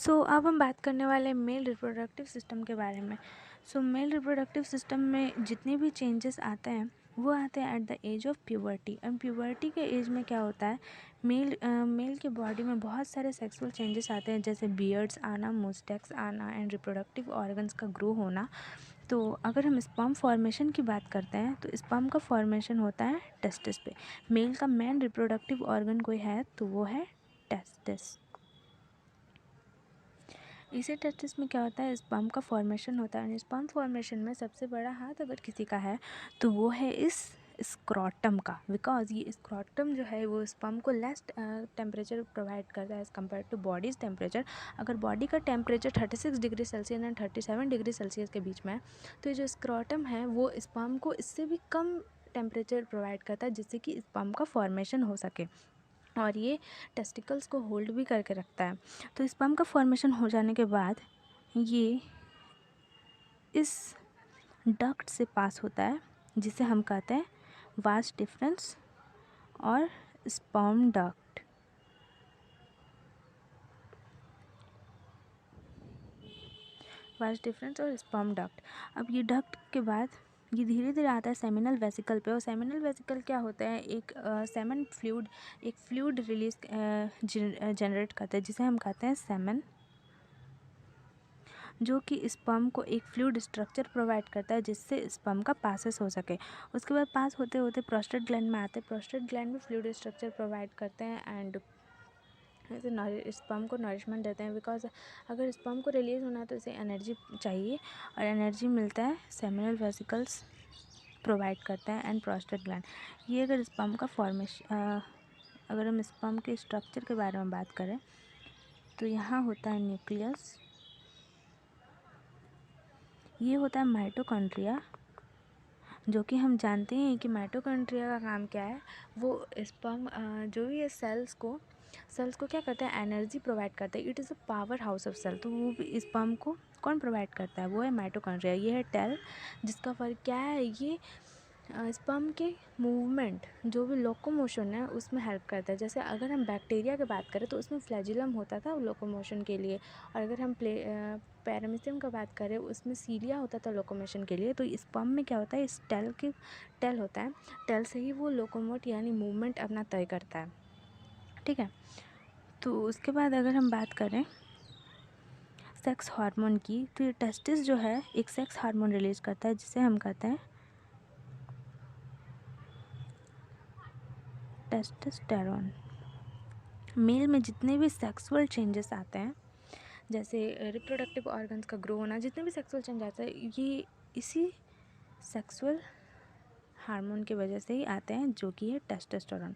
अब हम बात करने वाले हैं मेल रिप्रोडक्टिव सिस्टम के बारे में। मेल रिप्रोडक्टिव सिस्टम में जितने भी चेंजेस आते हैं वो आते हैं at the age of puberty. And puberty के एज में क्या होता है, मेल के बॉडी में बहुत सारे सेक्सुअल चेंजेस आते हैं, जैसे बियर्ड्स आना, मुस्टैक्स आना एंड रिप्रोडक्टिव ऑर्गन्स का ग्रो होना। तो अगर हम स्पर्म फॉर्मेशन की बात करते हैं तो स्पर्म का फॉर्मेशन होता है टेस्टिस पे। मेल का मेन रिप्रोडक्टिव ऑर्गन कोई है तो वो है टेस्टिस। इसी टेस्टिस में क्या होता है, स्पर्म का फॉर्मेशन होता है। स्पर्म फॉर्मेशन में सबसे बड़ा हाथ अगर किसी का है तो वो है इस स्क्रॉटम का, बिकॉज ये स्क्रॉटम जो है वो स्पर्म को लेस टेम्परेचर प्रोवाइड करता है as compare to bodies temperature. अगर बॉडी का temperature 36 degree Celsius and 37 degree Celsius के बीच में है तो ये जो स्क्रॉटम है वो स्पर्म को इससे भी कम टेम्परेचर प्रोवाइड करता है, जिससे कि स्पर्म का फॉर्मेशन हो सके, और ये टेस्टिकल्स को होल्ड भी करके रखता है। तो स्पर्म का फॉर्मेशन हो जाने के बाद ये इस डक्ट से पास होता है, जिसे हम कहते हैं वास डिफरेंस और स्पर्म डक्ट। वास डिफरेंस और स्पर्म डक्ट। अब ये डक्ट के बाद ये धीरे धीरे आता है सेमिनल वेसिकल पे। और सेमिनल वेसिकल क्या होता है, एक सेमन फ्लूइड, एक फ्लूइड रिलीज जनरेट करता है जिसे हम कहते हैं सेमन, जो कि स्पर्म को एक फ्लूइड स्ट्रक्चर प्रोवाइड करता है जिससे स्पर्म का पासेस हो सके। उसके बाद पास होते होते प्रोस्टेट ग्लैंड में आते हैं। प्रोस्टेट ग्लैंड भी फ्लूइड स्ट्रक्चर प्रोवाइड करते हैं एंड स्पर्म को नरिशमेंट देते हैं, बिकॉज अगर स्पर्म को रिलीज़ होना है तो इसे एनर्जी चाहिए, और एनर्जी मिलता है सेमिनल वेसिकल्स प्रोवाइड करते हैं एंड प्रोस्टेट ग्लैंड। ये अगर स्पर्म का फॉर्मेशन, अगर हम स्पर्म के स्ट्रक्चर के बारे में बात करें तो यहाँ होता है न्यूक्लियस, ये होता है माइटोकॉन्ड्रिया, जो कि हम जानते हैं कि माइटोकॉन्ड्रिया का काम क्या है, वो स्पर्म जो भी है सेल्स को क्या करता है, एनर्जी प्रोवाइड करता है। It is a power house of cell. तो वो भी स्पर्म को कौन प्रोवाइड करता है, वो है माइटोकॉन्ड्रिया। ये है टेल, जिसका फर्क क्या है, ये स्पर्म के मूवमेंट, जो भी लोकोमोशन है उसमें हेल्प करता है। जैसे अगर हम बैक्टीरिया की बात करें तो उसमें फ्लैजिलम होता था लोकोमोशन के लिए, और अगर हम पैरामीशियम का बात करें उसमें सीलिया होता था लोकोमोशन के लिए। तो स्पर्म में क्या होता है, इस टेल होता है, टेल से ही वो लोकोमोट यानी मूवमेंट अपना तय करता है। ठीक है, तो उसके बाद अगर हम बात करें सेक्स हार्मोन की, तो ये टेस्टिस जो है एक सेक्स हार्मोन रिलीज करता है जिसे हम कहते हैं टेस्टोस्टेरोन। मेल में जितने भी सेक्सुअल चेंजेस आते हैं, जैसे रिप्रोडक्टिव ऑर्गन्स का ग्रो होना, जितने भी सेक्सुअल चेंज आते हैं ये इसी सेक्सुअल हार्मोन की वजह से ही आते हैं, जो कि है टेस्टोस्टेरोन।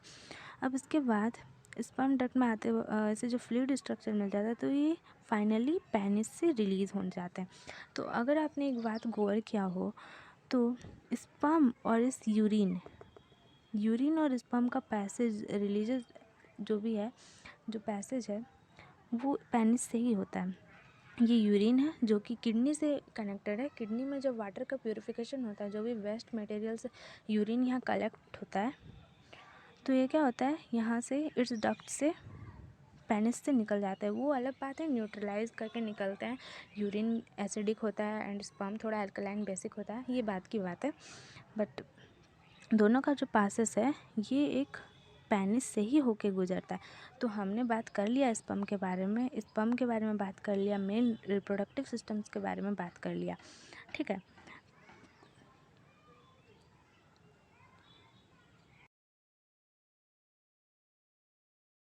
अब इसके बाद स्पर्म डक्ट में आते इसे जो फ्लूइड स्ट्रक्चर मिल जाता है तो ये फाइनली पेनिस से रिलीज़ हो जाते हैं। तो अगर आपने एक बात गौर किया हो तो स्पर्म और इस यूरिन और स्पर्म का पैसेज रिलीज जो भी है, जो पैसेज है वो पेनिस से ही होता है। ये यूरिन है जो कि किडनी से कनेक्टेड है। किडनी में जब वाटर का प्यूरिफिकेशन होता है, जो भी वेस्ट मटेरियल से यूरिन यहाँ कलेक्ट होता है, तो ये क्या होता है, यहाँ से इट्स डक्ट से पेनिस से निकल जाता है। वो अलग बात है, न्यूट्रलाइज करके निकलते हैं। यूरिन एसिडिक होता है एंड स्पर्म थोड़ा अल्कलाइन बेसिक होता है, ये बात की बात है। बट दोनों का जो पासेस है ये एक पेनिस से ही होके गुजरता है। तो हमने बात कर लिया स्पर्म के बारे में, बात कर लिया, मेन रिप्रोडक्टिव सिस्टम्स के बारे में बात कर लिया। ठीक है,